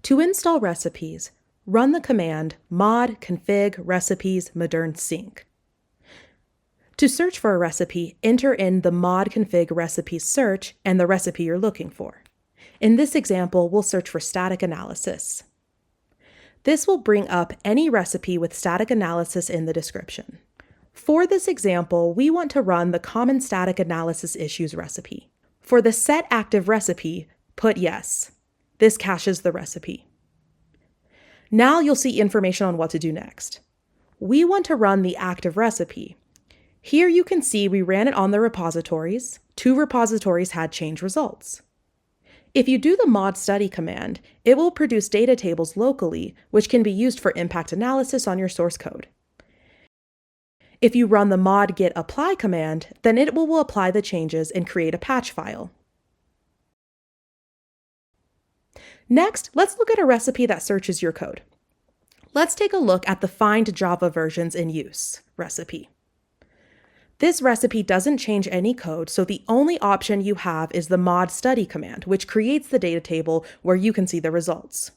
To install recipes, run the command mod config recipes moderne sync. To search for a recipe, enter in the mod config recipes search and the recipe you're looking for. In this example, we'll search for static analysis. This will bring up any recipe with static analysis in the description. For this example, we want to run the common static analysis issues recipe. For the set active recipe, put yes. This caches the recipe. Now you'll see information on what to do next. We want to run the active recipe. Here you can see we ran it on the repositories. 2 repositories had change results. If you do the mod study command, it will produce data tables locally, which can be used for impact analysis on your source code. If you run the mod git apply command, then it will apply the changes and create a patch file. Next, let's look at a recipe that searches your code. Let's take a look at the Find Java Versions in Use recipe. This recipe doesn't change any code, so the only option you have is the mod study command, which creates the data table where you can see the results.